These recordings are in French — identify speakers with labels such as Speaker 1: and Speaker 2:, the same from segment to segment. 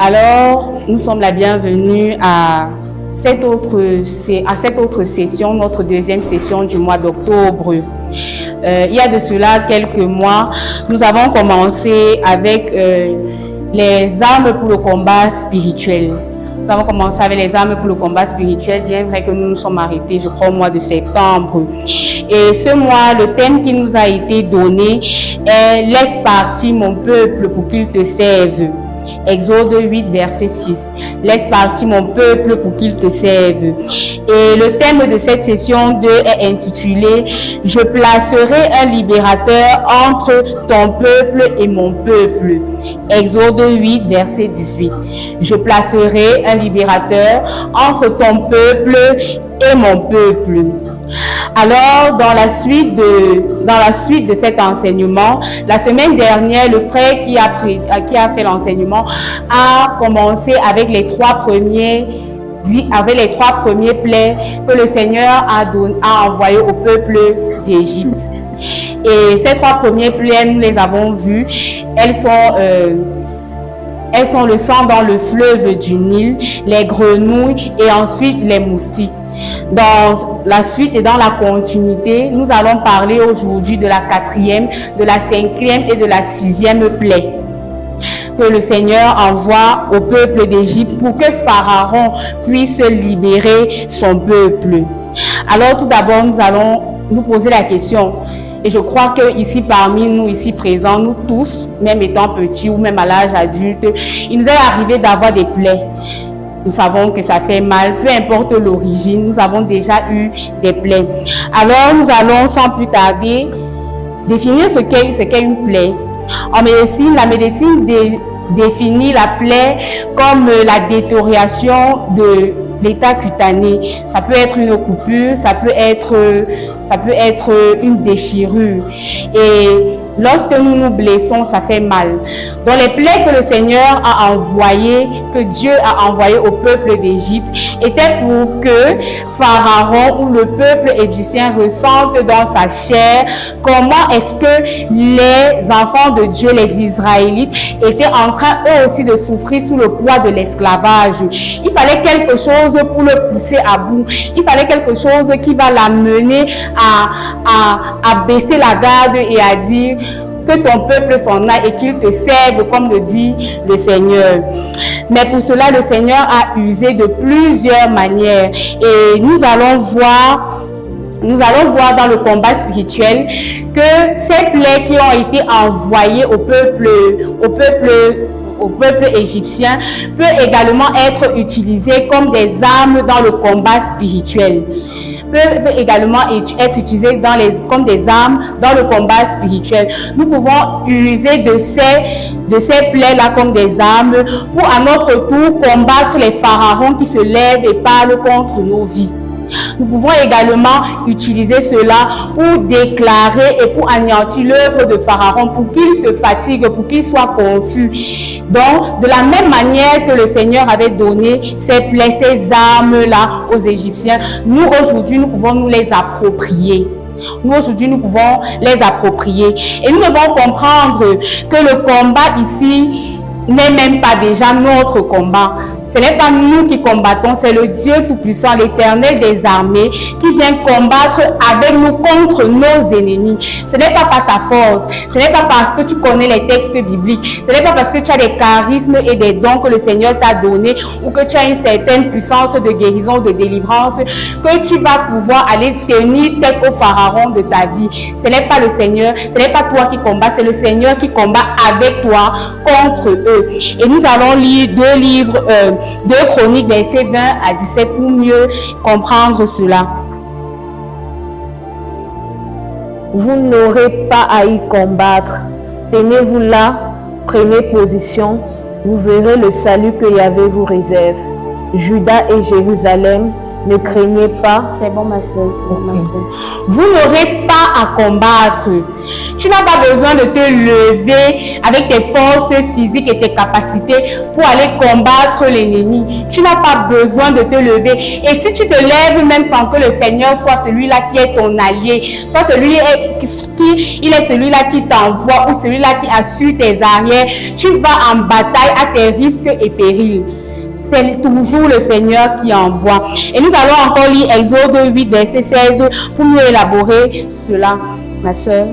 Speaker 1: Alors, nous sommes la bienvenue à cette autre session, notre deuxième session du mois d'octobre. Il y a de cela quelques mois, nous avons commencé avec les armes pour le combat spirituel. Nous avons commencé avec les armes pour le combat spirituel, bien vrai que nous nous sommes arrêtés, je crois, au mois de septembre. Et ce mois, le thème qui nous a été donné est « Laisse partir mon peuple pour qu'il te serve ». Exode 8, verset 6. « Laisse partir mon peuple pour qu'il te serve ». Et le thème de cette session 2 est intitulé « Je placerai un libérateur entre ton peuple et mon peuple ». Exode 8, verset 18. « Je placerai un libérateur entre ton peuple et mon peuple ». Alors, dans la suite de cet enseignement, la semaine dernière, le frère qui a fait l'enseignement a commencé avec les trois premiers plaies que le Seigneur a envoyés au peuple d'Égypte. Et ces trois premières plaies, nous les avons vues. Elles sont le sang dans le fleuve du Nil, les grenouilles et ensuite les moustiques. Dans la suite et dans la continuité, nous allons parler aujourd'hui de la 4e, de la 5e et de la 6e plaie que le Seigneur envoie au peuple d'Égypte pour que Pharaon puisse libérer son peuple. Alors tout d'abord, nous allons nous poser la question, et je crois que ici parmi nous, ici présents, nous tous, même étant petits ou même à l'âge adulte, il nous est arrivé d'avoir des plaies. Nous savons que ça fait mal, peu importe l'origine, nous avons déjà eu des plaies. Alors, nous allons sans plus tarder définir ce qu'est une plaie. En médecine, la médecine définit la plaie comme la détérioration de l'état cutané. Ça peut être une coupure, ça peut être une déchirure. Et lorsque nous nous blessons, ça fait mal. Donc les plaies que le Seigneur a envoyées, que Dieu a envoyées au peuple d'Égypte, étaient pour que Pharaon ou le peuple égyptien ressente dans sa chair comment est-ce que les enfants de Dieu, les Israélites, étaient en train eux aussi de souffrir sous le poids de l'esclavage. Il fallait quelque chose pour le pousser à bout. Il fallait quelque chose qui va l'amener à baisser la garde et à dire que ton peuple s'en aille et qu'il te serve, comme le dit le Seigneur. Mais pour cela, le Seigneur a usé de plusieurs manières. Et nous allons voir dans le combat spirituel que ces plaies qui ont été envoyées au peuple égyptien peut également être utilisées comme des armes dans le combat spirituel. Peuvent également être utilisées comme des armes dans le combat spirituel. Nous pouvons user de ces plaies-là comme des armes pour à notre tour combattre les pharaons qui se lèvent et parlent contre nos vies. Nous pouvons également utiliser cela pour déclarer et pour anéantir l'œuvre de Pharaon, pour qu'il se fatigue, pour qu'il soit confus. Donc, de la même manière que le Seigneur avait donné ces plaies, ces armes-là aux Égyptiens, nous aujourd'hui, nous pouvons nous les approprier. Nous aujourd'hui, nous pouvons les approprier. Et nous devons comprendre que le combat ici n'est même pas déjà notre combat. Ce n'est pas nous qui combattons, c'est le Dieu Tout-Puissant, l'Éternel des armées, qui vient combattre avec nous contre nos ennemis. Ce n'est pas par ta force, ce n'est pas parce que tu connais les textes bibliques, ce n'est pas parce que tu as des charismes et des dons que le Seigneur t'a donnés ou que tu as une certaine puissance de guérison, de délivrance, que tu vas pouvoir aller tenir tête au pharaon de ta vie. Ce n'est pas le Seigneur, ce n'est pas toi qui combats, c'est le Seigneur qui combat avec toi contre eux. Et nous allons lire 2 Chroniques, versets 20 à 17 pour mieux comprendre cela.
Speaker 2: Vous n'aurez pas à y combattre. Tenez-vous là, prenez position. Vous verrez le salut que Yahvé vous réserve. Juda et Jérusalem, Ne craignez pas.
Speaker 1: C'est bon, ma soeur. Ma soeur. Vous n'aurez pas à combattre. Tu n'as pas besoin de te lever avec tes forces physiques et tes capacités pour aller combattre l'ennemi. Tu n'as pas besoin de te lever. Et si tu te lèves même sans que le Seigneur soit celui-là qui est ton allié, soit celui-là qui t'envoie ou celui-là qui assure tes arrières, tu vas en bataille à tes risques et périls. C'est toujours le Seigneur qui envoie. Et nous allons encore lire Exode 8, verset 16 pour mieux élaborer cela, ma soeur.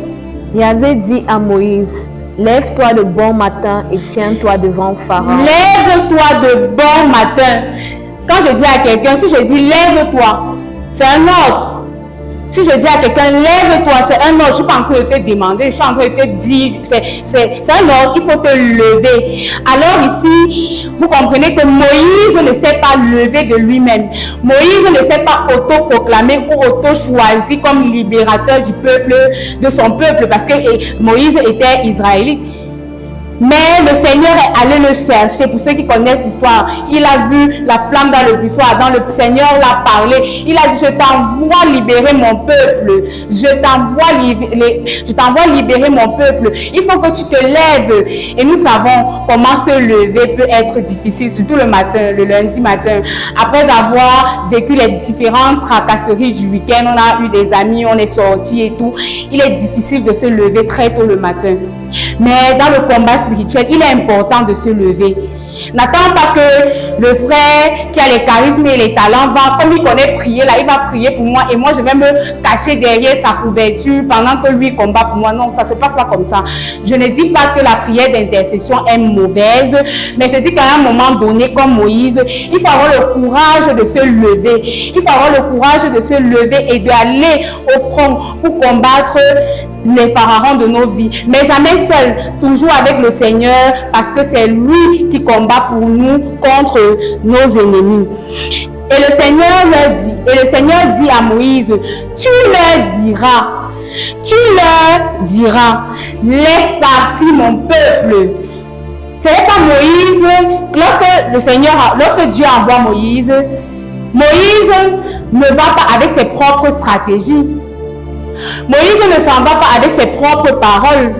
Speaker 2: Yahvé dit à Moïse, lève-toi de bon matin et tiens-toi devant Pharaon.
Speaker 1: Lève-toi de bon matin. Quand je dis à quelqu'un, si je dis lève-toi, c'est un ordre. Si je dis à quelqu'un, lève-toi, c'est un ordre. Je ne suis pas en train de te demander, je suis en train de te dire, c'est un ordre, il faut te lever. Alors ici, vous comprenez que Moïse ne s'est pas levé de lui-même. Moïse ne s'est pas auto-proclamé ou auto-choisi comme libérateur du peuple, de son peuple, parce que Moïse était israélite. Mais le Seigneur est allé le chercher. Pour ceux qui connaissent l'histoire, il a vu la flamme dans le buisson Adam. Le Seigneur l'a parlé. Il a dit, je t'envoie libérer mon peuple. Je t'envoie libérer mon peuple. Il faut que tu te lèves. Et nous savons comment se lever peut être difficile, surtout le matin, le lundi matin. Après avoir vécu les différentes tracasseries du week-end, on a eu des amis, on est sortis et tout. Il est difficile de se lever très tôt le matin. Mais dans le combat spirituel, il est important de se lever. N'attends pas que le frère qui a les charismes et les talents va, comme il connaît prier, là, il va prier pour moi et moi je vais me cacher derrière sa couverture pendant que lui combat pour moi. Non, ça ne se passe pas comme ça. Je ne dis pas que la prière d'intercession est mauvaise, mais je dis qu'à un moment donné, comme Moïse, il faut avoir le courage de se lever. Il faut avoir le courage de se lever et d'aller au front pour combattre les pharaons de nos vies, mais jamais seul, toujours avec le Seigneur, parce que c'est lui qui combat pour nous contre nos ennemis. Et le Seigneur dit à Moïse, tu leur diras, laisse partir mon peuple. Ce n'est pas Moïse, lorsque Dieu envoie Moïse, Moïse ne va pas avec ses propres stratégies. Moïse ne s'en va pas avec ses propres paroles.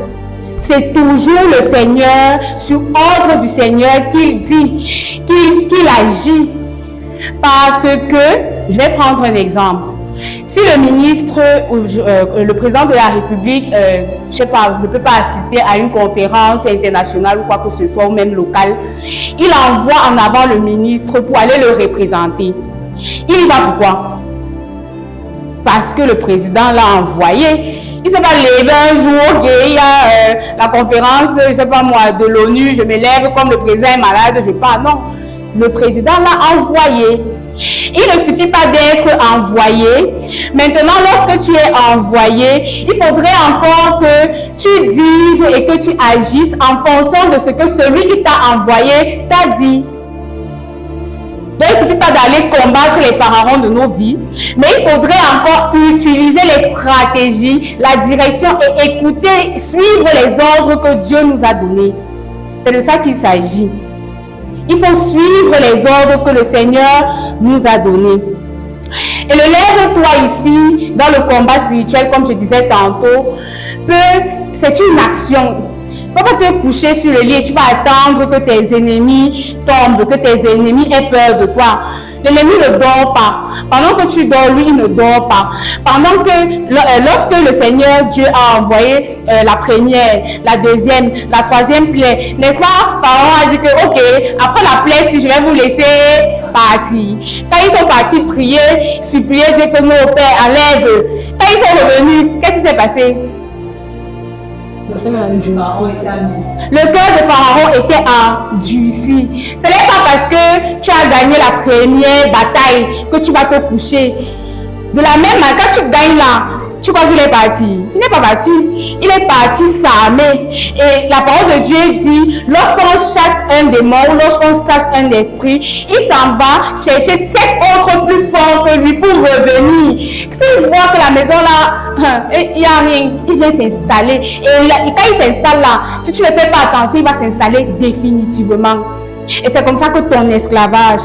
Speaker 1: C'est toujours le Seigneur, sur ordre du Seigneur, qu'il dit, qu'il agit. Parce que, je vais prendre un exemple. Si le ministre ou le président de la République, je sais pas, ne peut pas assister à une conférence internationale ou quoi que ce soit, ou même locale, il envoie en avant le ministre pour aller le représenter. Il y va pourquoi? Parce que le président l'a envoyé. Il ne s'est pas levé un jour, ok, il y a la conférence, je ne sais pas moi, de l'ONU, je me lève comme le président est malade, je pars. Non, le président l'a envoyé. Il ne suffit pas d'être envoyé. Maintenant, lorsque tu es envoyé, il faudrait encore que tu dises et que tu agisses en fonction de ce que celui qui t'a envoyé t'a dit. Donc, il ne suffit pas d'aller combattre les pharaons de nos vies, mais il faudrait encore utiliser les stratégies, la direction et écouter, suivre les ordres que Dieu nous a donnés. C'est de ça qu'il s'agit. Il faut suivre les ordres que le Seigneur nous a donnés. Et le lève-toi ici, dans le combat spirituel, comme je disais tantôt, c'est une action. Tu ne peux pas te coucher sur le lit et tu vas attendre que tes ennemis tombent, que tes ennemis aient peur de toi. L'ennemi ne dort pas. Pendant que tu dors, lui, il ne dort pas. Pendant que, lorsque le Seigneur Dieu a envoyé la première, la deuxième, la troisième plaie, n'est-ce pas? Pharaon a dit que, ok, après la plaie, si je vais vous laisser partir. Quand ils sont partis prier, supplier Dieu que nos pères enlèvent. Quand ils sont revenus, qu'est-ce qui s'est passé? Le cœur de Pharaon était endurci. Ce n'est pas parce que tu as gagné la première bataille que tu vas te coucher. De la même manière, quand tu gagnes là, tu crois qu'il est parti. Il n'est pas parti. Il est parti s'armer. Et la parole de Dieu dit, lorsqu'on chasse un démon ou lorsqu'on chasse un esprit, il s'en va chercher 7 autres plus forts que lui pour revenir. S'il voit que la maison là, il n'y a rien, il vient s'installer. Et quand il s'installe là, si tu ne fais pas attention, il va s'installer définitivement. Et c'est comme ça que ton esclavage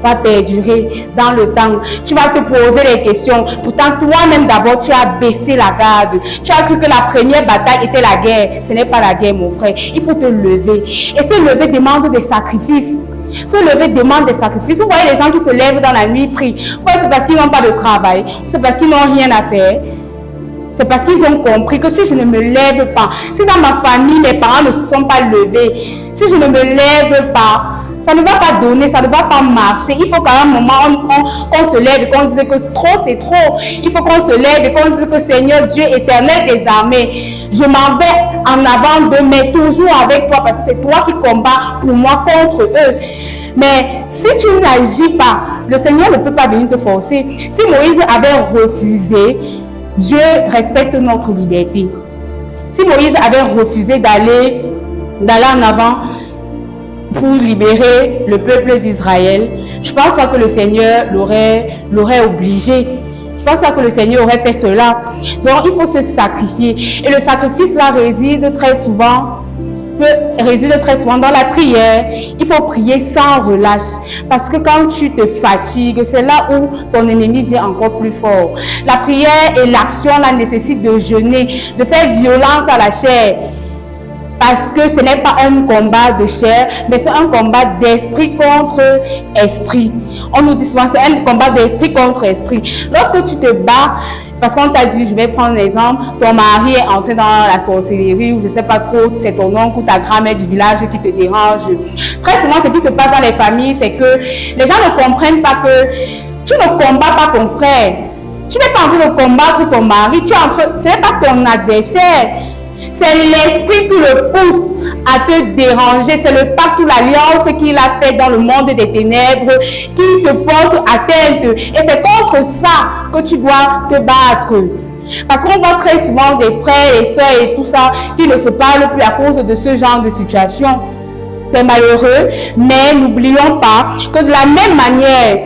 Speaker 1: va perdurer dans le temps. Tu vas te poser les questions. Pourtant, toi-même d'abord, tu as baissé la garde. Tu as cru que la première bataille était la guerre. Ce n'est pas la guerre, mon frère. Il faut te lever. Et se lever demande des sacrifices. Se lever demande des sacrifices. Vous voyez les gens qui se lèvent dans la nuit, prient. Pourquoi? C'est parce qu'ils n'ont pas de travail. C'est parce qu'ils n'ont rien à faire. C'est parce qu'ils ont compris que si je ne me lève pas, si dans ma famille, mes parents ne se sont pas levés, si je ne me lève pas, ça ne va pas donner, ça ne va pas marcher. Il faut qu'à un moment, qu'on se lève et qu'on dise que trop, c'est trop. Il faut qu'on se lève et qu'on dise que Seigneur Dieu éternel des armées, je m'en vais en avant d'eux, mais toujours avec toi, parce que c'est toi qui combats pour moi contre eux. Mais si tu n'agis pas, le Seigneur ne peut pas venir te forcer. Si Moïse avait refusé, Dieu respecte notre liberté. Si Moïse avait refusé d'aller en avant pour libérer le peuple d'Israël, je ne pense pas que le Seigneur l'aurait obligé. Je ne pense pas que le Seigneur aurait fait cela. Donc, il faut se sacrifier. Et le sacrifice là réside très souvent dans la prière. Il faut prier sans relâche. Parce que quand tu te fatigues, c'est là où ton ennemi vient encore plus fort. La prière et l'action là nécessitent de jeûner, de faire violence à la chair. Parce que ce n'est pas un combat de chair, mais c'est un combat d'esprit contre esprit. On nous dit souvent, c'est un combat d'esprit contre esprit. Lorsque tu te bats, parce qu'on t'a dit, je vais prendre un exemple, ton mari est entré dans la sorcellerie, ou je ne sais pas trop, c'est ton oncle ou ta grand-mère du village qui te dérange. Très souvent, ce qui se passe dans les familles, c'est que les gens ne comprennent pas que tu ne combats pas ton frère. Tu n'es pas en train de combattre ton mari, ce n'est pas ton adversaire. C'est l'esprit qui le pousse à te déranger. C'est le pacte ou l'alliance qu'il a fait dans le monde des ténèbres qui te porte atteinte. Et c'est contre ça que tu dois te battre. Parce qu'on voit très souvent des frères et sœurs et tout ça qui ne se parlent plus à cause de ce genre de situation. C'est malheureux, mais n'oublions pas que de la même manière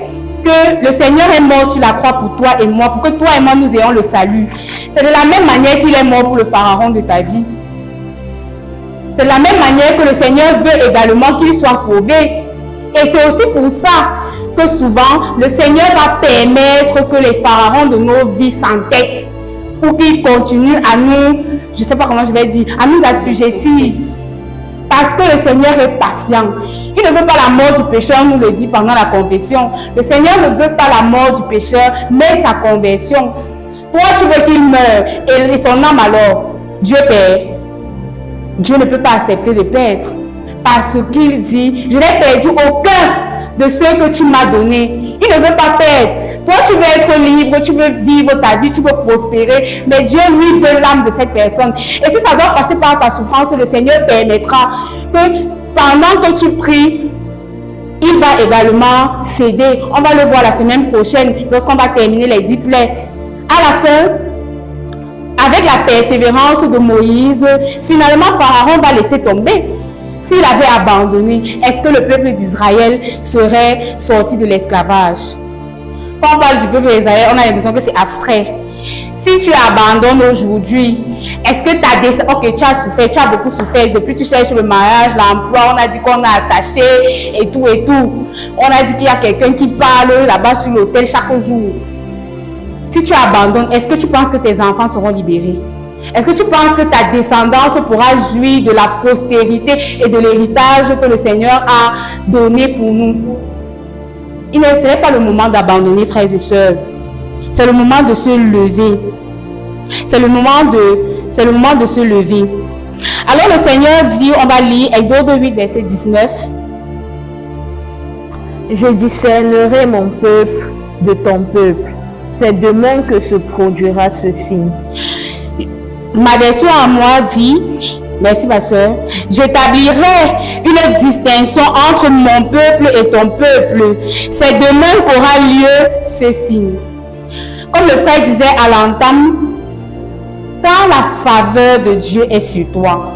Speaker 1: que le Seigneur est mort sur la croix pour toi et moi, pour que toi et moi nous ayons le salut. C'est de la même manière qu'il est mort pour le pharaon de ta vie. C'est de la même manière que le Seigneur veut également qu'il soit sauvé. Et c'est aussi pour ça que souvent, le Seigneur va permettre que les pharaons de nos vies s'entêtent pour qu'ils continuent à nous, je ne sais pas comment je vais dire, à nous assujettir. Parce que le Seigneur est patient. Il ne veut pas la mort du pécheur, nous le dit pendant la confession. Le Seigneur ne veut pas la mort du pécheur, mais sa conversion. Toi, tu veux qu'il meure et son âme alors, Dieu perd. Dieu ne peut pas accepter de perdre. Parce qu'il dit, je n'ai perdu aucun de ceux que tu m'as donnés. Il ne veut pas perdre. Toi, tu veux être libre, tu veux vivre ta vie, tu veux prospérer, mais Dieu, lui, veut l'âme de cette personne. Et si ça doit passer par ta souffrance, le Seigneur permettra que pendant que tu pries, il va également céder. On va le voir la semaine prochaine, lorsqu'on va terminer les 10 plaies. À la fin, avec la persévérance de Moïse, finalement, Pharaon va laisser tomber. S'il avait abandonné, est-ce que le peuple d'Israël serait sorti de l'esclavage? Quand on parle du peuple d'Israël, on a l'impression que c'est abstrait. Si tu abandonnes aujourd'hui, est-ce que tu as souffert, tu as beaucoup souffert, depuis tu cherches le mariage, l'emploi, on a dit qu'on a attaché et tout et tout. On a dit qu'il y a quelqu'un qui parle là-bas sur l'autel chaque jour. Si tu abandonnes, est-ce que tu penses que tes enfants seront libérés? Est-ce que tu penses que ta descendance pourra jouir de la postérité et de l'héritage que le Seigneur a donné pour nous? Ce n'est pas le moment d'abandonner, frères et sœurs. C'est le moment de se lever. C'est le moment de se lever. Alors le Seigneur dit, on va lire Exode 8, verset 19.
Speaker 2: Je discernerai mon peuple de ton peuple. C'est demain que se produira ce signe.
Speaker 1: Ma version à moi dit, merci ma soeur, j'établirai une distinction entre mon peuple et ton peuple. C'est demain qu'aura lieu ce signe. Comme le frère disait à l'entame, quand la faveur de Dieu est sur toi,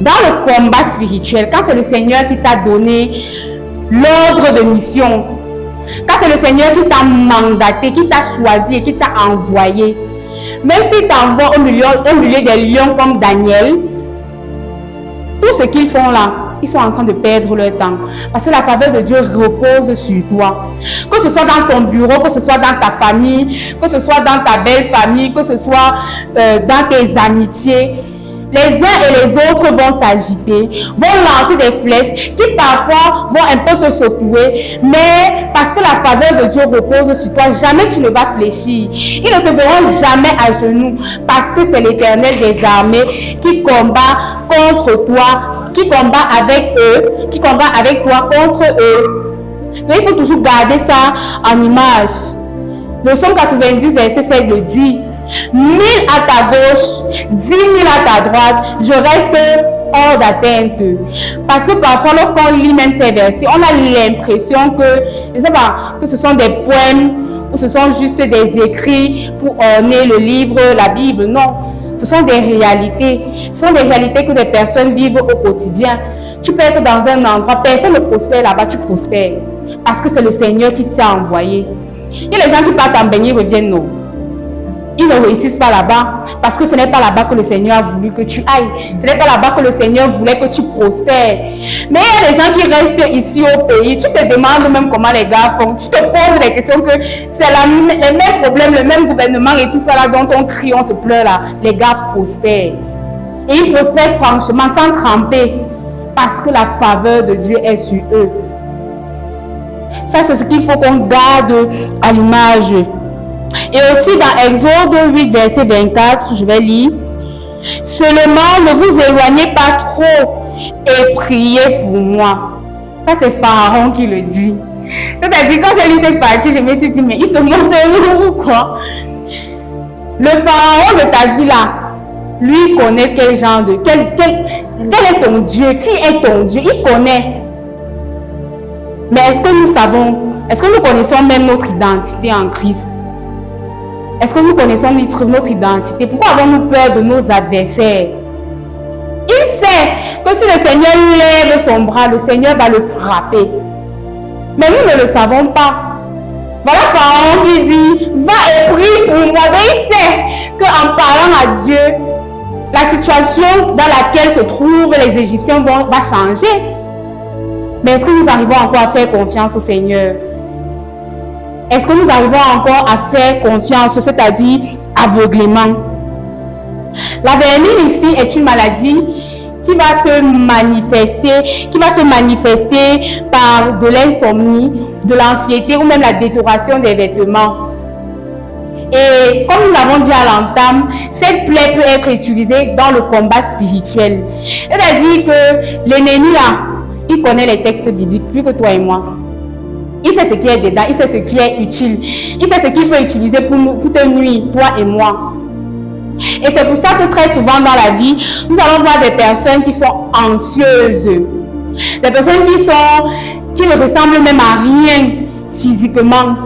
Speaker 1: dans le combat spirituel, quand c'est le Seigneur qui t'a donné l'ordre de mission, quand c'est le Seigneur qui t'a mandaté, qui t'a choisi et qui t'a envoyé, même s'il t'envoie au milieu des lions comme Daniel, tout ce qu'ils font là, ils sont en train de perdre leur temps. Parce que la faveur de Dieu repose sur toi. Que ce soit dans ton bureau, que ce soit dans ta famille, que ce soit dans ta belle famille, que ce soit dans tes amitiés. Les uns et les autres vont s'agiter, vont lancer des flèches qui parfois vont un peu te secouer, mais parce que la faveur de Dieu repose sur toi, jamais tu ne vas fléchir. Ils ne te verront jamais à genoux parce que c'est l'Éternel des armées qui combat contre toi, qui combat avec eux, qui combat avec toi contre eux. Donc il faut toujours garder ça en image. Le psaume 90, verset 7 le dit. 1000 à ta gauche, 10 000 à ta droite, je reste hors d'atteinte. Parce que parfois, lorsqu'on lit même ces versets, on a l'impression que, je ne sais pas, que ce sont des poèmes ou ce sont juste des écrits pour orner le livre, la Bible. Non, ce sont des réalités. Ce sont des réalités que des personnes vivent au quotidien. Tu peux être dans un endroit, personne ne prospère là-bas, tu prospères. Parce que c'est le Seigneur qui t'a envoyé. Il y a les gens qui partent en baigner, reviennent, non. Ils ne réussissent pas là-bas parce que ce n'est pas là-bas que le Seigneur a voulu que tu ailles. Ce n'est pas là-bas que le Seigneur voulait que tu prospères. Mais il y a des gens qui restent ici au pays. Tu te demandes même comment les gars font. Tu te poses des questions que c'est les mêmes problèmes, le même gouvernement et tout ça là dont on crie, on se pleure là. Les gars prospèrent. Et ils prospèrent franchement sans tremper parce que la faveur de Dieu est sur eux. Ça, c'est ce qu'il faut qu'on garde à l'image. Et aussi dans Exode 8, verset 24, je vais lire. Seulement, ne vous éloignez pas trop et priez pour moi. Ça, c'est Pharaon qui le dit. C'est-à-dire, quand j'ai lu cette partie, je me suis dit, mais il se moque de nous ou quoi? Le Pharaon de ta vie là, lui connaît quel genre de... Quel est ton Dieu? Qui est ton Dieu? Il connaît. Mais est-ce que nous savons, est-ce que nous connaissons même notre identité en Christ? Est-ce que nous connaissons notre identité? Pourquoi avons-nous peur de nos adversaires? Il sait que si le Seigneur lève son bras, le Seigneur va le frapper. Mais nous ne le savons pas. Voilà Pharaon qui dit, va et prie pour moi. Mais il sait qu'en parlant à Dieu, la situation dans laquelle se trouvent les Égyptiens va changer. Mais est-ce que nous arrivons encore à faire confiance au Seigneur? Est-ce que nous arrivons encore à faire confiance, c'est-à-dire aveuglément? La vermine ici est une maladie qui va se manifester par de l'insomnie, de l'anxiété ou même la détérioration des vêtements. Et comme nous l'avons dit à l'entame, cette plaie peut être utilisée dans le combat spirituel. C'est-à-dire que l'ennemi là, il connaît les textes bibliques plus que toi et moi. Il sait ce qui est dedans, il sait ce qui est utile. Il sait ce qu'il peut utiliser pour te nuire, toi et moi. Et c'est pour ça que très souvent dans la vie, nous allons voir des personnes qui sont anxieuses. Des personnes qui ne ressemblent même à rien physiquement.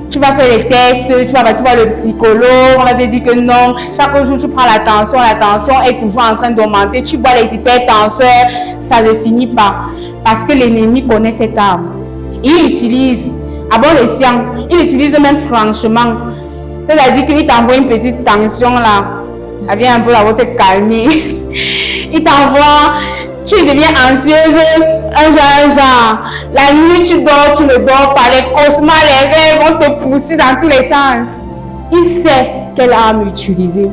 Speaker 1: Tu vas faire les tests, tu vas voir le psychologue, on va te dire que non. Chaque jour, tu prends la tension est toujours en train d'augmenter. Tu bois les hypertenseurs, ça ne finit pas. Parce que l'ennemi connaît cette arme. Il utilise, à bon escient, il utilise même franchement. C'est-à-dire qu'il t'envoie une petite tension là. Elle vient un peu là, te calmer. Il t'envoie, tu deviens anxieuse, un genre. La nuit, tu dors, tu ne dors pas. Les cauchemars, les rêves vont te pousser dans tous les sens. Il sait quelle arme utiliser.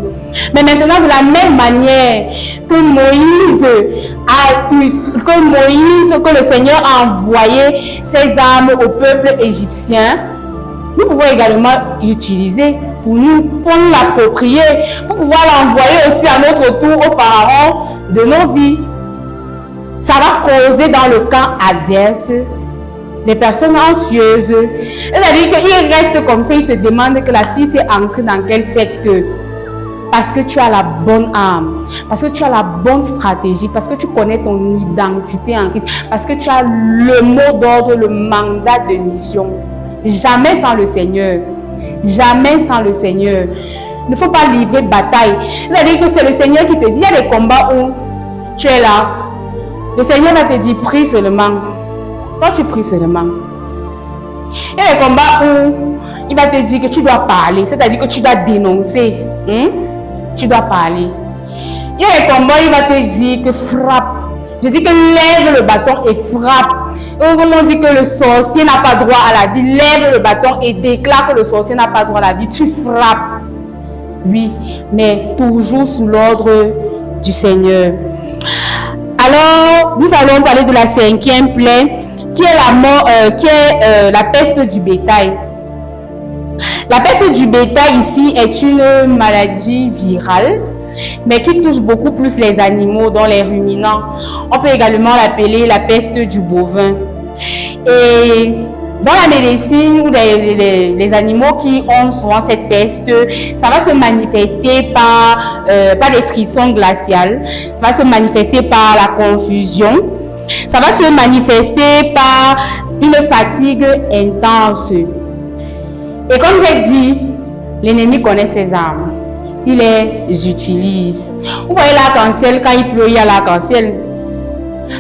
Speaker 1: Mais maintenant, de la même manière que que le Seigneur a envoyé ses armes au peuple égyptien, nous pouvons également l'utiliser pour nous l'approprier, pour pouvoir l'envoyer aussi à notre tour au Pharaon de nos vies. Ça va causer dans le camp adverse des personnes anxieuses. C'est-à-dire qu'ils restent comme ça, ils se demandent que la fille s'est entrée dans quel secte. Parce que tu as la bonne âme, parce que tu as la bonne stratégie, parce que tu connais ton identité en Christ, parce que tu as le mot d'ordre, le mandat de mission. Jamais sans le Seigneur. Jamais sans le Seigneur. Il ne faut pas livrer bataille. C'est-à-dire que c'est le Seigneur qui te dit, il y a des combats où tu es là. Le Seigneur va te dire, prie seulement. Toi, tu pries seulement. Il y a des combats où il va te dire que tu dois parler. C'est-à-dire que tu dois dénoncer. Tu dois parler. Il y a des combats où il va te dire que frappe. Je dis que lève le bâton et frappe. Et comme on dit que le sorcier n'a pas droit à la vie, lève le bâton et déclare que le sorcier n'a pas droit à la vie. Tu frappes. Oui, mais toujours sous l'ordre du Seigneur. Alors, nous allons parler de la 5e plaie, qui est la peste du bétail. La peste du bétail ici est une maladie virale, mais qui touche beaucoup plus les animaux, dont les ruminants. On peut également l'appeler la peste du bovin. Et dans la médecine, les animaux qui ont souvent cette peste, ça va se manifester par des frissons glaciaux, ça va se manifester par la confusion, ça va se manifester par une fatigue intense. Et comme j'ai dit, l'ennemi connaît ses armes. Il les utilise. Vous voyez l'arc-en-ciel, quand il pleut, il y a l'arc-en-ciel.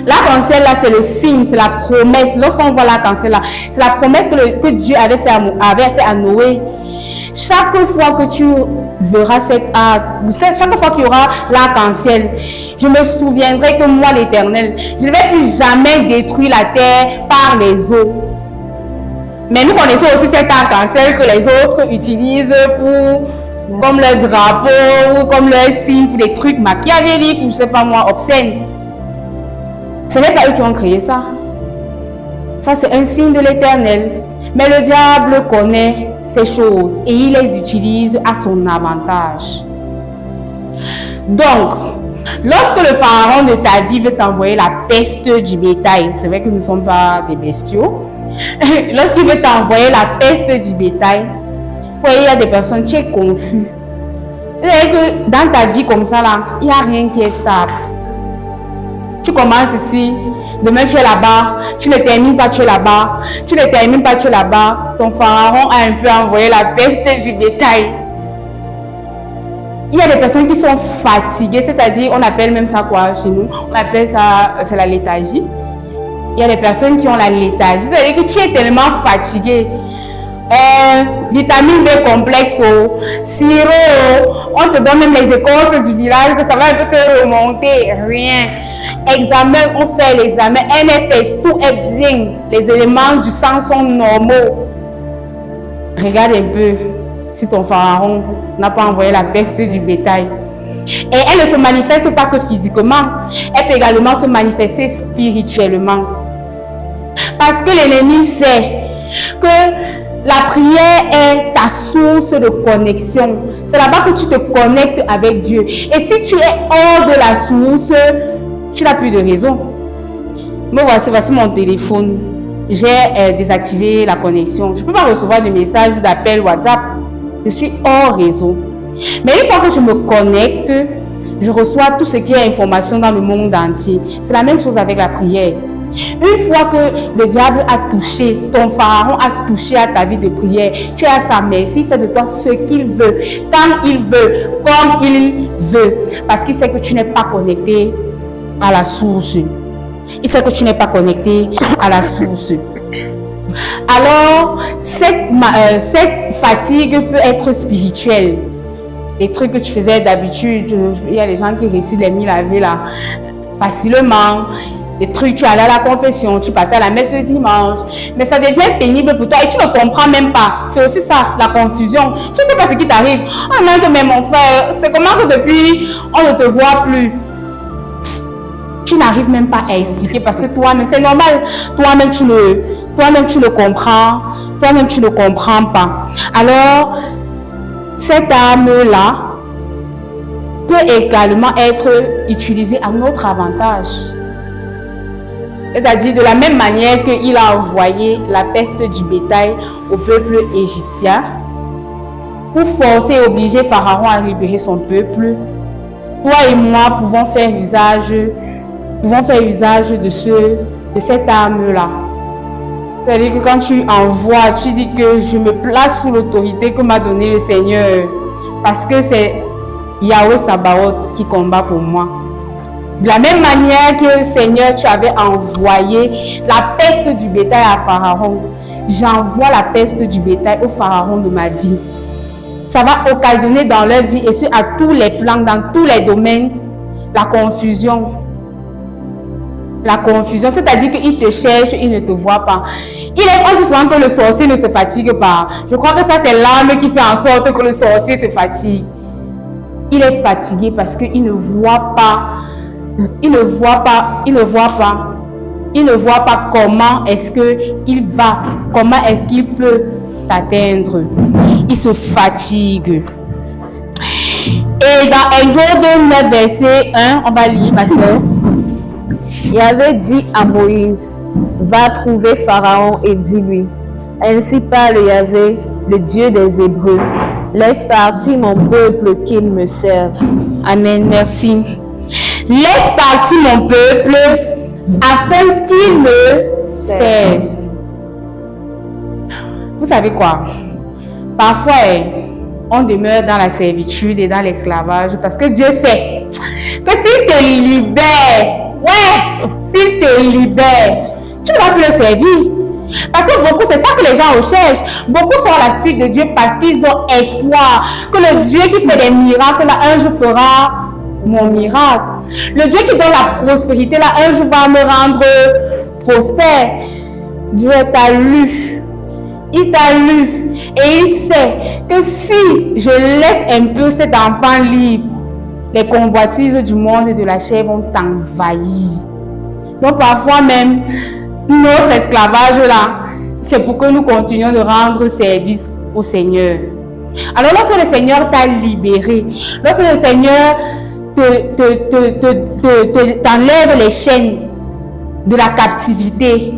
Speaker 1: L'arc-en-ciel là, c'est le signe, c'est la promesse. Lorsqu'on voit l'arc-en-ciel là, c'est la promesse que Dieu avait fait à Noé. Chaque fois que tu verras chaque fois qu'il y aura l'arc-en-ciel, je me souviendrai que moi, l'Éternel, je ne vais plus jamais détruire la terre par les eaux. Mais nous connaissons aussi cet arc-en-ciel que les autres utilisent comme leur drapeau ou comme leur signe pour des trucs machiavéliques ou je ne sais pas moi, obscènes. Ce n'est pas eux qui ont créé ça. Ça, c'est un signe de l'Éternel. Mais le diable connaît ces choses et il les utilise à son avantage. Donc, lorsque le pharaon de ta vie veut t'envoyer la peste du bétail, c'est vrai que nous ne sommes pas des bestiaux. Lorsqu'il veut t'envoyer la peste du bétail, vous voyez, il y a des personnes, tu es confus. Vous voyez que dans ta vie comme ça, là, il n'y a rien qui est stable. Tu commences ici, demain tu es là-bas, tu ne termines pas, tu es là-bas, tu ne termines pas, tu es là-bas. Ton pharaon a un peu envoyé la peste du bétail. Il y a des personnes qui sont fatiguées, c'est-à-dire, on appelle même ça quoi chez nous? On appelle ça, c'est la léthargie. Il y a des personnes qui ont la léthargie, c'est-à-dire que tu es tellement fatigué. Vitamine B complexe, sirop, on te donne même les écorces du village que ça va un peu te remonter, rien. Examen, on fait l'examen, NFS, tout est bien, les éléments du sang sont normaux. Regarde un peu si ton pharaon n'a pas envoyé la peste du bétail. Et elle ne se manifeste pas que physiquement, elle peut également se manifester spirituellement. Parce que l'ennemi sait que la prière est ta source de connexion. C'est là-bas que tu te connectes avec Dieu. Et si tu es hors de la source, tu n'as plus de réseau. Me voici mon téléphone. J'ai désactivé la connexion. Je ne peux pas recevoir de messages, d'appels, WhatsApp. Je suis hors réseau. Mais une fois que je me connecte, je reçois tout ce qui est information dans le monde entier. C'est la même chose avec la prière. Une fois que le diable a touché, ton pharaon a touché à ta vie de prière, tu es à sa merci, il fait de toi ce qu'il veut, quand il veut, comme il veut. Parce qu'il sait que tu n'es pas connecté à la source. Il sait que tu n'es pas connecté à la source. Alors, cette fatigue peut être spirituelle. Les trucs que tu faisais d'habitude, il y a des gens qui réussissent les 1000 Ave là, facilement. Les trucs, tu allais à la confession, tu partais à la messe le dimanche, mais ça devient pénible pour toi et tu ne comprends même pas. C'est aussi ça, la confusion. Tu ne sais pas ce qui t'arrive. Oh non, mais mon frère, c'est comment que depuis, on ne te voit plus. Tu n'arrives même pas à expliquer parce que toi-même, c'est normal, toi-même tu ne comprends, toi-même tu ne comprends pas. Alors, cette arme-là peut également être utilisée à notre avantage. C'est-à-dire de la même manière qu'il a envoyé la peste du bétail au peuple égyptien pour forcer et obliger Pharaon à libérer son peuple. Toi et moi pouvons faire usage de cette arme-là. C'est-à-dire que quand tu envoies, tu dis que je me place sous l'autorité que m'a donnée le Seigneur parce que c'est Yahweh Sabaoth qui combat pour moi. De la même manière que Seigneur, tu avais envoyé la peste du bétail à Pharaon, j'envoie la peste du bétail au Pharaon de ma vie. Ça va occasionner dans leur vie, et ce à tous les plans, dans tous les domaines, la confusion. la confusion, c'est-à-dire qu'il te cherche, il ne te voit pas. On dit souvent que le sorcier ne se fatigue pas. Je crois que ça, c'est l'âme qui fait en sorte que le sorcier se fatigue. Il est fatigué parce qu'il ne voit pas. Il ne voit pas comment est-ce qu'il va, comment est-ce qu'il peut t'atteindre. Il se fatigue. Et dans Exode 9, verset 1, on va lire, ma soeur.
Speaker 2: Yahvé dit à Moïse, va trouver Pharaon et dis-lui, ainsi parle Yahvé, le Dieu des Hébreux, laisse partir mon peuple qu'il me serve.
Speaker 1: Amen, merci. Laisse partir mon peuple afin qu'il me serve. Vous savez quoi? Parfois, on demeure dans la servitude et dans l'esclavage parce que Dieu sait que s'il te libère, s'il te libère, tu ne vas plus le servir. Parce que beaucoup, c'est ça que les gens recherchent. Beaucoup sont à la suite de Dieu parce qu'ils ont espoir que le Dieu qui fait des miracles, là, un jour fera mon miracle. Le Dieu qui donne la prospérité, là, un jour va me rendre prospère. Dieu t'a lu. Il t'a lu. Et il sait que si je laisse un peu cet enfant libre, les convoitises du monde et de la chair vont t'envahir. Donc parfois même, notre esclavage là, c'est pour que nous continuions de rendre service au Seigneur. Alors lorsque le Seigneur t'a libéré, lorsque le Seigneur t'enlève les chaînes de la captivité,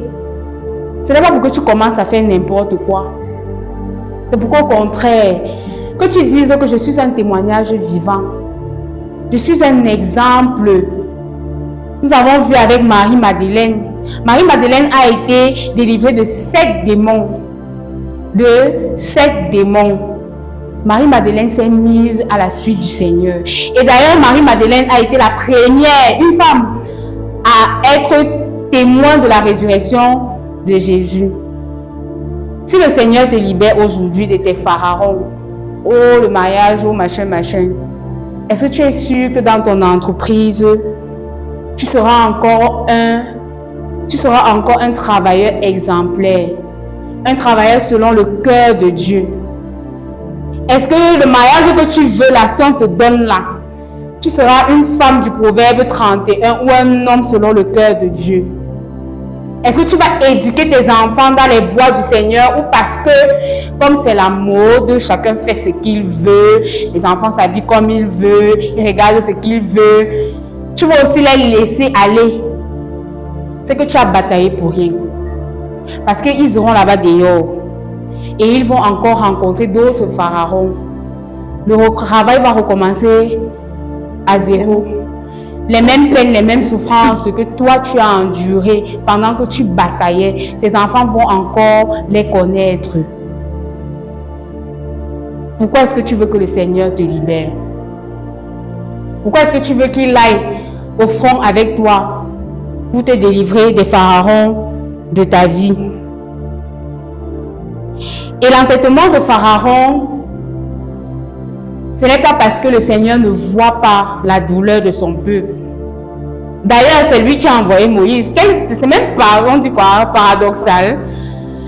Speaker 1: ce n'est pas pour que tu commences à faire n'importe quoi. C'est pour qu'au contraire, que tu dises que je suis un témoignage vivant. Je suis un exemple. Nous avons vu avec Marie-Madeleine. Marie-Madeleine a été délivrée de 7 démons. Marie-Madeleine s'est mise à la suite du Seigneur. Et d'ailleurs, Marie-Madeleine a été la première, une femme, à être témoin de la résurrection de Jésus. Si le Seigneur te libère aujourd'hui de tes pharaons, oh le mariage, oh machin, est-ce que tu es sûr que dans ton entreprise, tu seras encore un travailleur exemplaire, un travailleur selon le cœur de Dieu? Est-ce que le mariage que tu veux, là, si on te donne là, tu seras une femme du proverbe 31 ou un homme selon le cœur de Dieu? Est-ce que tu vas éduquer tes enfants dans les voies du Seigneur ou parce que, comme c'est la mode, chacun fait ce qu'il veut, les enfants s'habillent comme ils veulent, ils regardent ce qu'ils veulent, tu vas aussi les laisser aller? C'est que tu as bataillé pour rien. Parce qu'ils iront là-bas dehors et ils vont encore rencontrer d'autres pharaons. Le travail va recommencer à zéro. Les mêmes peines, les mêmes souffrances que toi tu as endurées pendant que tu bataillais, tes enfants vont encore les connaître. Pourquoi est-ce que tu veux que le Seigneur te libère? Pourquoi est-ce que tu veux qu'il aille au front avec toi pour te délivrer des pharaons de ta vie? Et l'entêtement de Pharaon, ce n'est pas parce que le Seigneur ne voit pas la douleur de son peuple. D'ailleurs, c'est lui qui a envoyé Moïse. C'est même pas, on dit quoi, paradoxal.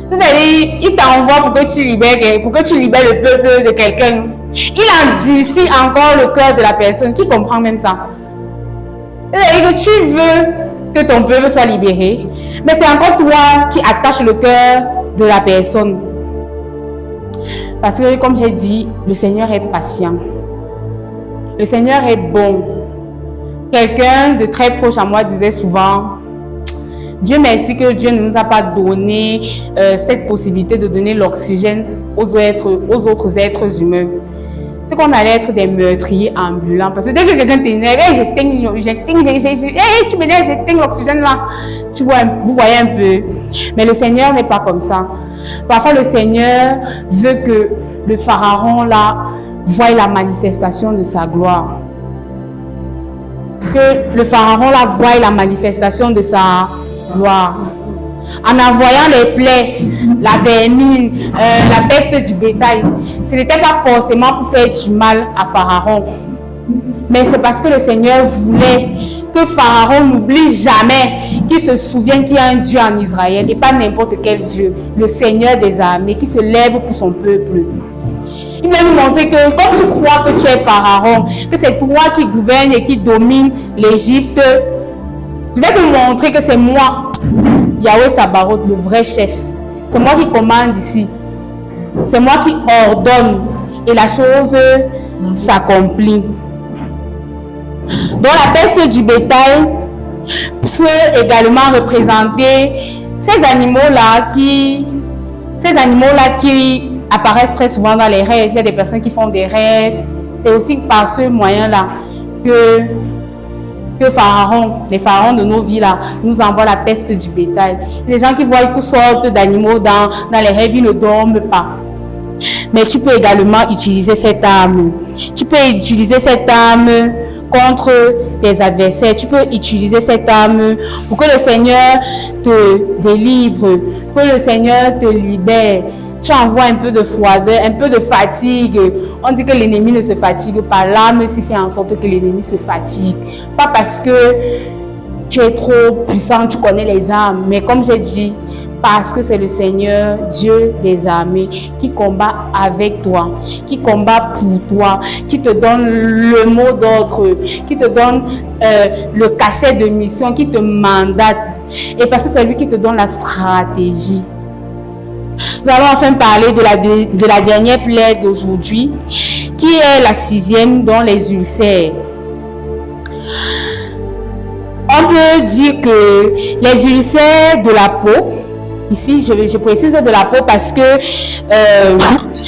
Speaker 1: C'est-à-dire, il t'envoie pour que tu libères le peuple de quelqu'un. Il endurcit encore le cœur de la personne. Qui comprend même ça? C'est-à-dire que tu veux que ton peuple soit libéré, mais c'est encore toi qui attaches le cœur de la personne. Parce que, comme j'ai dit, le Seigneur est patient. Le Seigneur est bon. Quelqu'un de très proche à moi disait souvent, Dieu merci que Dieu ne nous a pas donné cette possibilité de donner l'oxygène aux autres êtres humains. C'est qu'on allait être des meurtriers ambulants. Parce que dès que quelqu'un t'énerve, tu m'énerves, j'éteins l'oxygène là. Vous voyez un peu. Mais le Seigneur n'est pas comme ça. Parfois, le Seigneur veut que le Pharaon là voie la manifestation de sa gloire. Que le Pharaon là voie la manifestation de sa gloire. En envoyant les plaies, la vermine, la peste du bétail, ce n'était pas forcément pour faire du mal à Pharaon. Mais c'est parce que le Seigneur voulait que Pharaon n'oublie jamais qui se souviennent qu'il y a un Dieu en Israël et pas n'importe quel Dieu, le Seigneur des armées qui se lève pour son peuple. Il veut nous montrer que comme tu crois que tu es Pharaon, que c'est toi qui gouverne et qui domine l'Égypte, je vais te montrer que c'est moi, Yahweh Sabaoth, le vrai chef. C'est moi qui commande ici. C'est moi qui ordonne et la chose s'accomplit. Donc la peste du bétail peut également représenter ces animaux-là qui apparaissent très souvent dans les rêves. Il y a des personnes qui font des rêves. C'est aussi par ce moyen-là que les pharaons de nos vies là, nous envoient la peste du bétail. Les gens qui voient toutes sortes d'animaux dans les rêves, ils ne dorment pas. Mais tu peux également utiliser cette arme. Tu peux utiliser cette arme contre tes adversaires. Tu peux utiliser cette arme pour que le Seigneur te délivre, que le Seigneur te libère. Tu envoies un peu de froideur, un peu de fatigue. On dit que l'ennemi ne se fatigue pas. L'arme s'y fait en sorte que l'ennemi se fatigue. Pas parce que tu es trop puissant, tu connais les armes. Mais comme j'ai dit, parce que c'est le Seigneur, Dieu des armées, qui combat avec toi, qui combat pour toi, qui te donne le mot d'ordre, qui te donne le cachet de mission, qui te mandate. Et parce que c'est lui qui te donne la stratégie. Nous allons enfin parler de la dernière plaie d'aujourd'hui, qui est la 6e, dans les ulcères. On peut dire que les ulcères de la peau, ici je précise de la peau parce que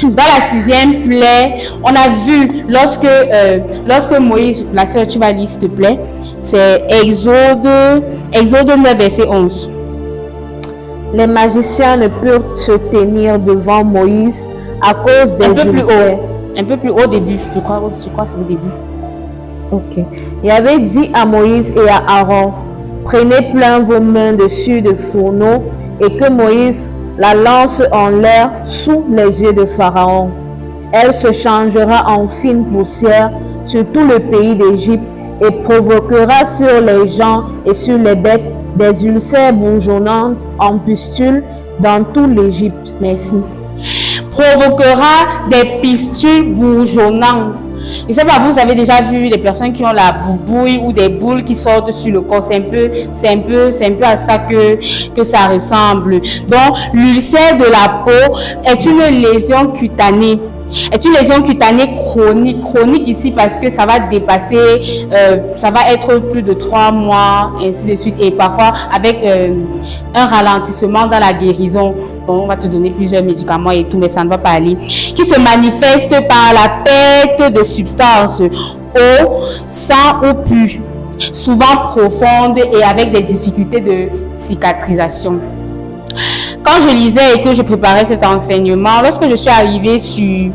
Speaker 1: dans la 6e plaie, on a vu lorsque Moïse, la sœur, tu vas lire s'il te plaît, c'est Exode 9, verset 11.
Speaker 2: Les magiciens ne purent se tenir devant Moïse à cause des ulcères.
Speaker 1: Un peu plus haut au début, je crois c'est au début.
Speaker 2: Ok. Il avait dit à Moïse et à Aaron, prenez plein vos mains dessus de fourneaux et que Moïse la lance en l'air sous les yeux de Pharaon. Elle se changera en fine poussière sur tout le pays d'Égypte et provoquera sur les gens et sur les bêtes des ulcères bourgeonnants en pustules dans tout l'Égypte. Merci.
Speaker 1: Provoquera des pustules bourgeonnantes. Je ne sais pas, vous avez déjà vu les personnes qui ont la boubouille ou des boules qui sortent sur le corps. C'est un peu à ça que ça ressemble. Donc, l'ulcère de la peau est une lésion cutanée. Est une lésion cutanée chronique ici parce que ça va dépasser, ça va être plus de 3 mois, ainsi de suite, et parfois avec un ralentissement dans la guérison. Bon, on va te donner plusieurs médicaments et tout, mais ça ne va pas aller. Qui se manifeste par la perte de substances, eau, sang ou pus, souvent profonde et avec des difficultés de cicatrisation. Quand je lisais et que je préparais cet enseignement, lorsque je suis arrivée sur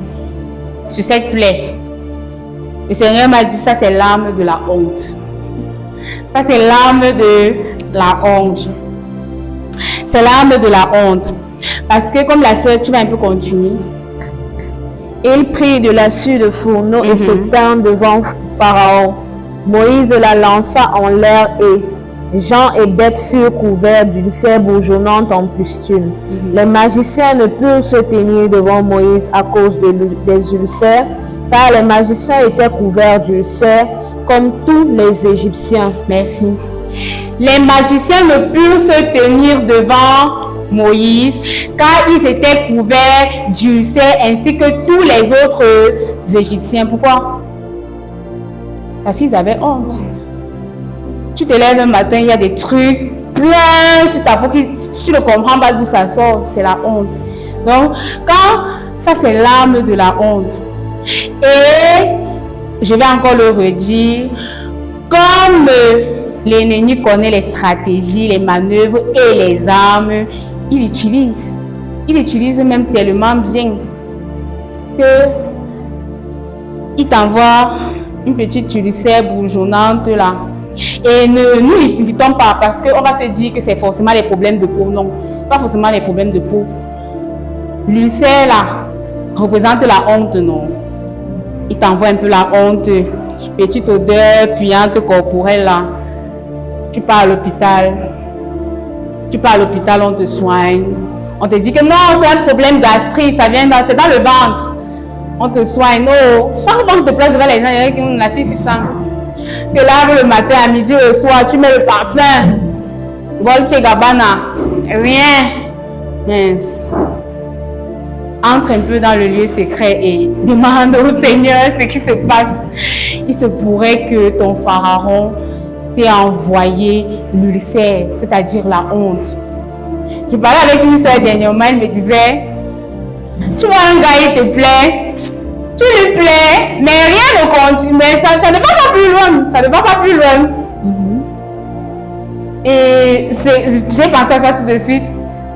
Speaker 1: cette plaie, le Seigneur m'a dit, ça c'est l'âme de la honte. Ça c'est l'âme de la honte. C'est l'âme de la honte. Parce que comme la sœur, tu vas un peu continuer.
Speaker 2: Il prit de la suie de fourneau et se tint devant Pharaon. Moïse la lança en l'air et gens et bêtes furent couverts d'ulcères bourgeonnantes en pustules. Les magiciens ne purent se tenir devant Moïse à cause des ulcères, car les magiciens étaient couverts d'ulcères comme tous les Égyptiens.
Speaker 1: Merci. Les magiciens ne purent se tenir devant Moïse, car ils étaient couverts d'ulcères ainsi que tous les autres Égyptiens. Pourquoi? Parce qu'ils avaient honte. Tu te lèves un matin, il y a des trucs plein sur ta peau, tu ne comprends pas d'où ça sort, c'est la honte. Donc, quand ça c'est l'âme de la honte. Et je vais encore le redire, comme l'ennemi connaît les stratégies, les manœuvres et les armes, il utilise même tellement bien que il t'envoie une petite ulcère bourgeonnante là. Et ne nous limitons pas parce qu'on va se dire que c'est forcément les problèmes de peau. Non, pas forcément les problèmes de peau. L'ulcère là représente la honte, non. Il t'envoie un peu la honte, petite odeur puante corporelle là. Tu pars à l'hôpital, Tu pars à l'hôpital, on te soigne. On te dit que non, c'est un problème gastrique, c'est dans le ventre. On te soigne. Non, chaque fois que tu te places devant les gens, il y a qui ont la fille si simple. Tu laves le matin, à midi, le soir, tu mets le parfum. Dolce Gabbana, rien. Mince. Entre un peu dans le lieu secret et demande au Seigneur ce qui se passe. Il se pourrait que ton pharaon t'ait envoyé l'ulcère, c'est-à-dire la honte. Je parlais avec une soeur dernièrement, elle me disait, tu vois un gars, il te plaît, tu lui plais, mais rien ne continue, mais ça ne va pas plus loin, ça ne va pas plus loin. Et j'ai pensé à ça tout de suite.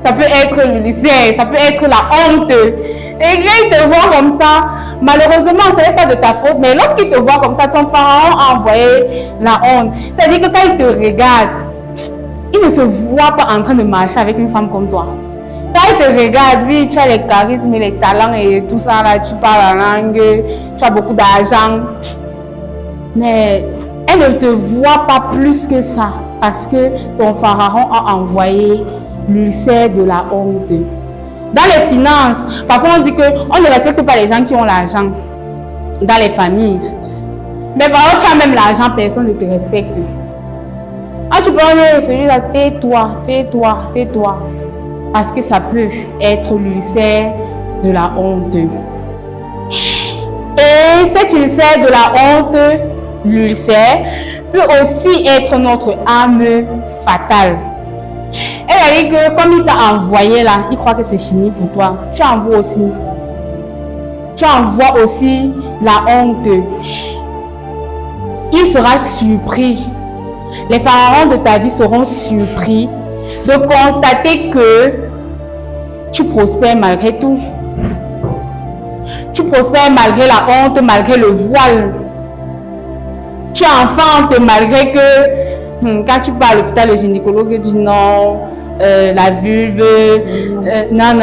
Speaker 1: Ça peut être l'ulcère, ça peut être la honte. Et il te voit comme ça. Malheureusement, ce n'est pas de ta faute, mais lorsqu'il te voit comme ça, ton pharaon a envoyé la honte. C'est-à-dire que quand il te regarde, il ne se voit pas en train de marcher avec une femme comme toi. Quand il te regarde, oui, tu as les charismes, les talents et tout ça, là, tu parles la langue, tu as beaucoup d'argent. Mais elle ne te voit pas plus que ça, parce que ton pharaon a envoyé l'ulcère de la honte. Dans les finances, parfois on dit qu'on ne respecte pas les gens qui ont l'argent. Dans les familles. Mais parfois tu as même l'argent, personne ne te respecte. Ah, tu peux dire celui-là, tais-toi, tais-toi, tais-toi. Parce que ça peut être l'ulcère de la honte. Et cet ulcère de la honte, l'ulcère, peut aussi être notre âme fatale. Elle a dit que comme il t'a envoyé là, il croit que c'est fini pour toi. Tu envoies aussi. Tu envoies aussi la honte. Il sera surpris. Les pharaons de ta vie seront surpris de constater que tu prospères malgré tout. Tu prospères malgré la honte, malgré le voile. Tu enfantes malgré que quand tu pars à l'hôpital, le gynécologue dit non, la vulve, non,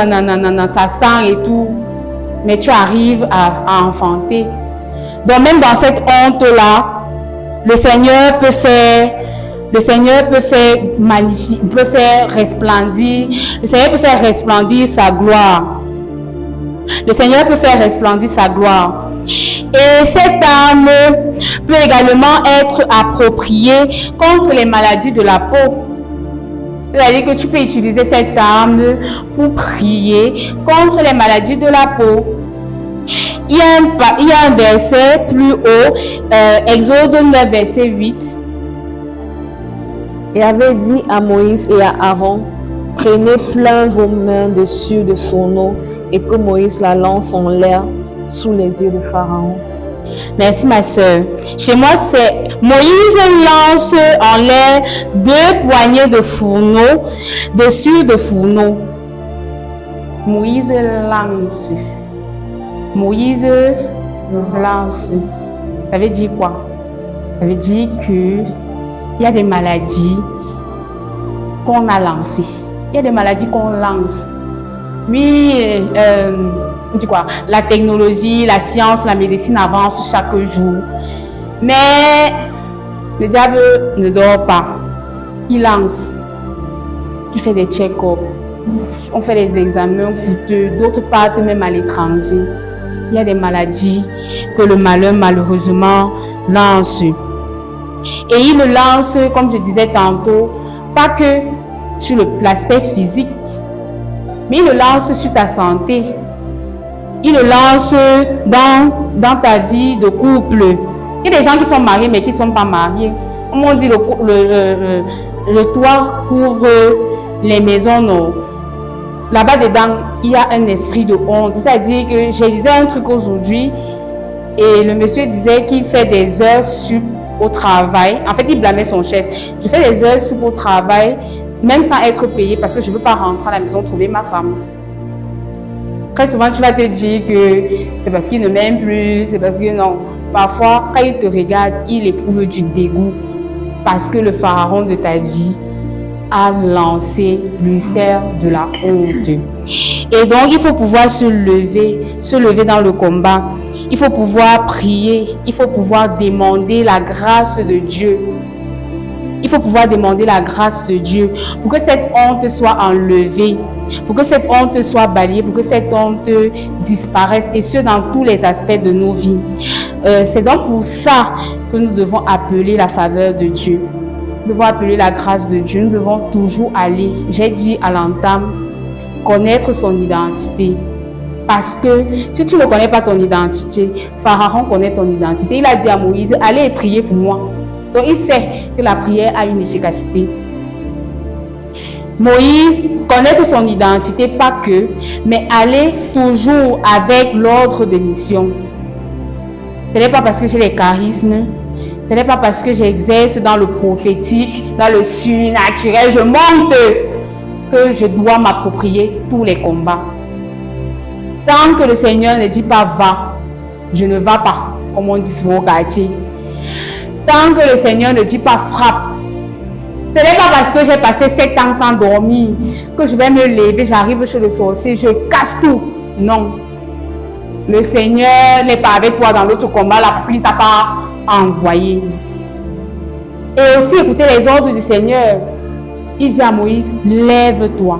Speaker 1: ça sent et tout. Mais tu arrives à enfanter. Donc même dans cette honte-là, le Seigneur peut faire magnifier, peut faire resplendir, le Seigneur peut faire resplendir sa gloire. Le Seigneur peut faire resplendir sa gloire. Et cette arme peut également être appropriée contre les maladies de la peau. C'est-à-dire que tu peux utiliser cette arme pour prier contre les maladies de la peau. Il y a un verset plus haut, Exode 9, verset 8.
Speaker 2: Et avait dit à Moïse et à Aaron, prenez plein vos mains dessus de fourneau, et que Moïse la lance en l'air sous les yeux de Pharaon.
Speaker 1: Merci ma soeur. Chez moi, c'est Moïse lance en l'air 2 poignées de fourneau dessus de fourneau. Moïse lance. Moïse lance. Ça veut dire quoi? Ça veut dire qu'il y a des maladies qu'on a lancées. Il y a des maladies qu'on lance. Oui, on dit quoi? La technologie, la science, la médecine avancent chaque jour. Mais le diable ne dort pas. Il lance. Tu fais des check-ups. On fait des examens coûteux. D'autres partent même à l'étranger. Il y a des maladies que le malheur malheureusement lance. Et il le lance, comme je disais tantôt, pas que sur l'aspect physique, mais il le lance sur ta santé. Il le lance dans ta vie de couple. Il y a des gens qui sont mariés mais qui ne sont pas mariés. Comme on dit, le toit couvre les maisons. Non. Là-bas dedans, il y a un esprit de honte. C'est-à-dire que j'ai lisé un truc aujourd'hui et le monsieur disait qu'il fait des heures sup au travail. En fait, il blâmait son chef. Je fais des heures sup au travail, même sans être payé, parce que je ne veux pas rentrer à la maison trouver ma femme. Très souvent, tu vas te dire que c'est parce qu'il ne m'aime plus, c'est parce que non. Parfois, quand il te regarde, il éprouve du dégoût parce que le pharaon de ta vie a lancé l'ulcère de la honte. Et donc, il faut pouvoir se lever dans le combat. Il faut pouvoir prier, il faut pouvoir demander la grâce de Dieu. il faut pouvoir demander la grâce de Dieu pour que cette honte soit enlevée, pour que cette honte soit balayée, pour que cette honte disparaisse, et ce dans tous les aspects de nos vies. C'est donc pour ça que nous devons appeler la faveur de Dieu. Nous devons appeler la grâce de Dieu. Nous devons toujours aller, j'ai dit à l'entame, connaître son identité. Parce que si tu ne connais pas ton identité, Pharaon connaît ton identité. Il a dit à Moïse, allez et priez pour moi. Donc il sait que la prière a une efficacité. Moïse, connaître son identité, pas que, mais aller toujours avec l'ordre de mission. Ce n'est pas parce que j'ai les charismes, ce n'est pas parce que j'exerce dans le prophétique, dans le surnaturel, je monte que je dois m'approprier tous les combats. Tant que le Seigneur ne dit pas va, je ne vais pas, comme on dit sur vos quartiers. Tant que le Seigneur ne dit pas frappe, ce n'est pas parce que j'ai passé 7 ans sans dormir que je vais me lever, j'arrive chez le sorcier, je casse tout. Non. Le Seigneur n'est pas avec toi dans l'autre combat là parce qu'il ne t'a pas envoyé. Et aussi écouter les ordres du Seigneur. Il dit à Moïse, lève-toi.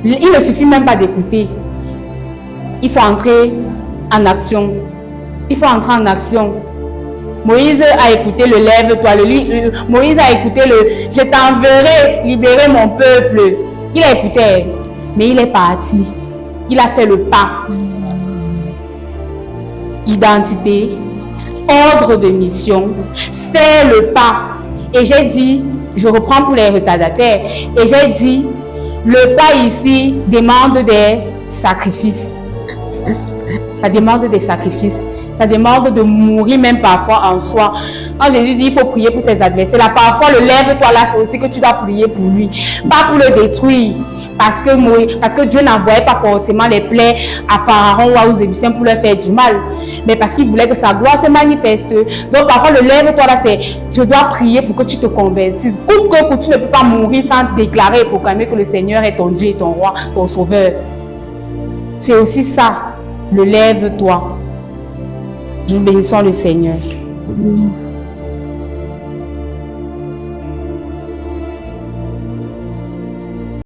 Speaker 1: Il ne suffit même pas d'écouter. Il faut entrer en action. Il faut entrer en action. Moïse a écouté le lève-toi. Moïse a écouté le je t'enverrai libérer mon peuple. Il a écouté, mais il est parti. Il a fait le pas. Identité, ordre de mission, faire le pas. Et j'ai dit, je reprends pour les retardataires, et j'ai dit, le pas ici demande des sacrifices. Ça demande des sacrifices. Ça demande de mourir même parfois en soi. Quand Jésus dit il faut prier pour ses adversaires, là parfois le lève-toi là, c'est aussi que tu dois prier pour lui. Pas pour le détruire. Parce que Dieu n'envoyait pas forcément les plaies à Pharaon ou aux Égyptiens pour leur faire du mal. Mais parce qu'il voulait que sa gloire se manifeste. Donc parfois le lève-toi là, c'est je dois prier pour que tu te convertisses. Coûte que tu ne peux pas mourir sans déclarer et proclamer que le Seigneur est ton Dieu et ton roi, ton sauveur. C'est aussi ça. Le lève-toi. Nous bénissons le Seigneur.